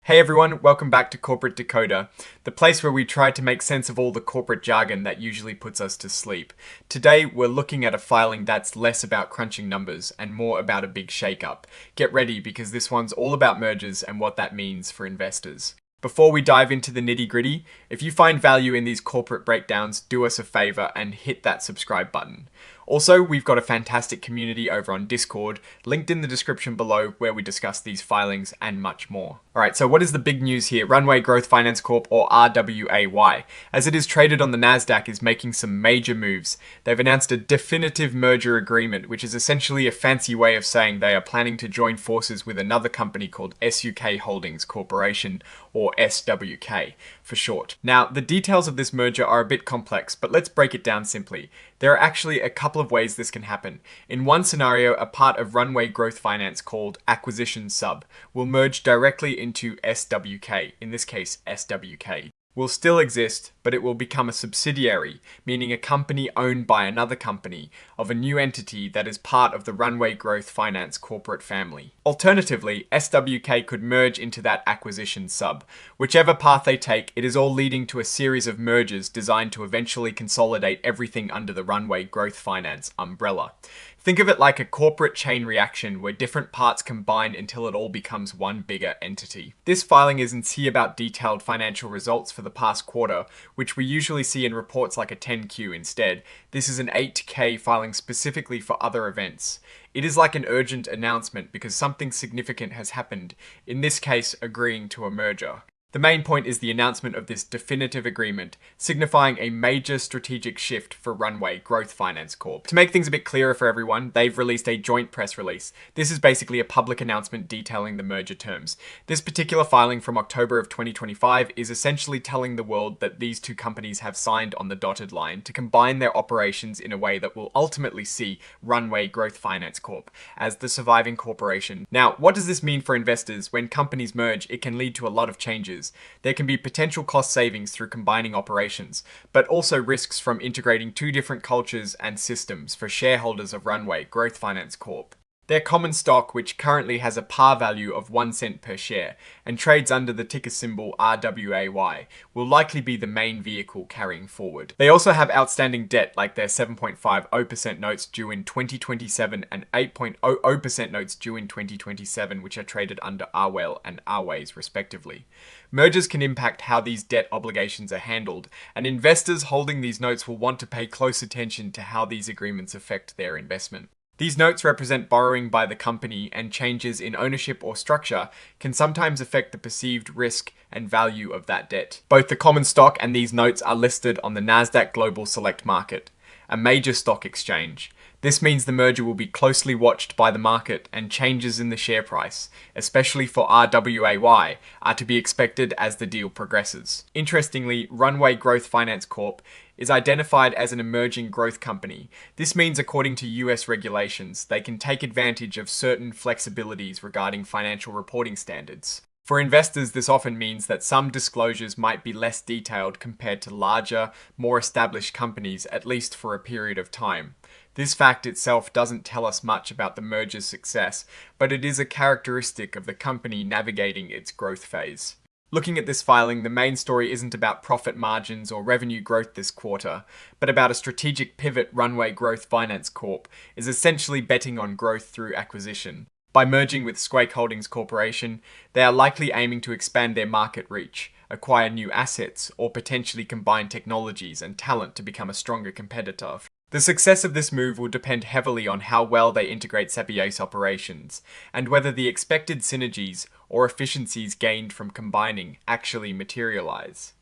Hey everyone, welcome back to Corporate Decoder, the place where we try to make sense of all the corporate jargon that usually puts us to sleep. Today, we're looking at a filing that's less about crunching numbers and more about a big shakeup. Get ready because this one's all about mergers and what that means for investors. Before we dive into the nitty-gritty, if you find value in these corporate breakdowns, do us a favor and hit that subscribe button. Also, we've got a fantastic community over on Discord, linked in the description below, where we discuss these filings and much more. Alright, so what is the big news here? Runway Growth Finance Corp, or RWAY, as it is traded on the Nasdaq, is making some major moves. They've announced a definitive merger agreement, which is essentially a fancy way of saying they are planning to join forces with another company called SUK Holdings Corporation, or SWK for short. Now, the details of this merger are a bit complex, but let's break it down simply. There are actually a couple of ways this can happen. In one scenario, a part of Runway Growth Finance called Accession Sub will merge directly into SWK, in this case SWK. Will still exist, but it will become a subsidiary, meaning a company owned by another company of a new entity that is part of the Runway Growth Finance corporate family. Alternatively, SWK could merge into that acquisition sub. Whichever path they take, it is all leading to a series of mergers designed to eventually consolidate everything under the Runway Growth Finance umbrella. Think of it like a corporate chain reaction where different parts combine until it all becomes one bigger entity. This filing isn't see about detailed financial results for the past quarter, which we usually see in reports like a 10Q instead. This is an 8K filing specifically for other events. It is like an urgent announcement because something significant has happened, in this case agreeing to a merger. The main point is the announcement of this definitive agreement, signifying a major strategic shift for Runway Growth Finance Corp. To make things a bit clearer for everyone, they've released a joint press release. This is basically a public announcement detailing the merger terms. This particular filing from October of 2025 is essentially telling the world that these two companies have signed on the dotted line to combine their operations in a way that will ultimately see Runway Growth Finance Corp as the surviving corporation. Now, what does this mean for investors? When companies merge, it can lead to a lot of changes. There can be potential cost savings through combining operations, but also risks from integrating two different cultures and systems for shareholders of Runway Growth Finance Corp. Their common stock, which currently has a par value of 1 cent per share and trades under the ticker symbol RWAY, will likely be the main vehicle carrying forward. They also have outstanding debt like their 7.50% notes due in 2027 and 8.00% notes due in 2027, which are traded under RWAL and RWAYs respectively. Mergers can impact how these debt obligations are handled, and investors holding these notes will want to pay close attention to how these agreements affect their investment. These notes represent borrowing by the company, and changes in ownership or structure can sometimes affect the perceived risk and value of that debt. Both the common stock and these notes are listed on the Nasdaq Global Select Market, a major stock exchange. This means the merger will be closely watched by the market, and changes in the share price, especially for RWAY, are to be expected as the deal progresses. Interestingly, Runway Growth Finance Corp is identified as an emerging growth company. This means, according to US regulations, they can take advantage of certain flexibilities regarding financial reporting standards. For investors, this often means that some disclosures might be less detailed compared to larger, more established companies, at least for a period of time. This fact itself doesn't tell us much about the merger's success, but it is a characteristic of the company navigating its growth phase. Looking at this filing, the main story isn't about profit margins or revenue growth this quarter, but about a strategic pivot. Runway Growth Finance Corp is essentially betting on growth through acquisition. By merging with SUK Holdings Corporation, they are likely aiming to expand their market reach, acquire new assets, or potentially combine technologies and talent to become a stronger competitor. The success of this move will depend heavily on how well they integrate Sapier's operations, and whether the expected synergies or efficiencies gained from combining actually materialize.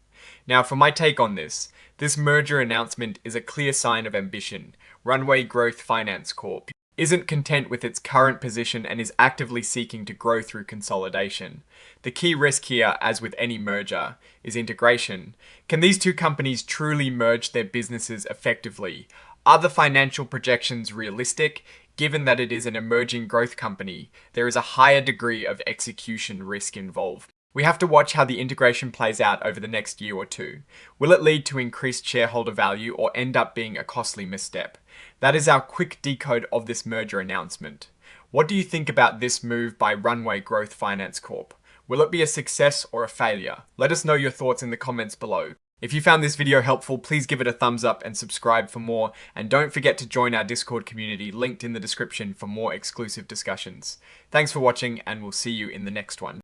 Now, for my take on this merger announcement is a clear sign of ambition. Runway Growth Finance Corp isn't content with its current position and is actively seeking to grow through consolidation. The key risk here, as with any merger, is integration. Can these two companies truly merge their businesses effectively? Are the financial projections realistic? Given that it is an emerging growth company, there is a higher degree of execution risk involved. We have to watch how the integration plays out over the next year or two. Will it lead to increased shareholder value or end up being a costly misstep? That is our quick decode of this merger announcement. What do you think about this move by Runway Growth Finance Corp? Will it be a success or a failure? Let us know your thoughts in the comments below. If you found this video helpful, please give it a thumbs up and subscribe for more. And don't forget to join our Discord community linked in the description for more exclusive discussions. Thanks for watching, and we'll see you in the next one.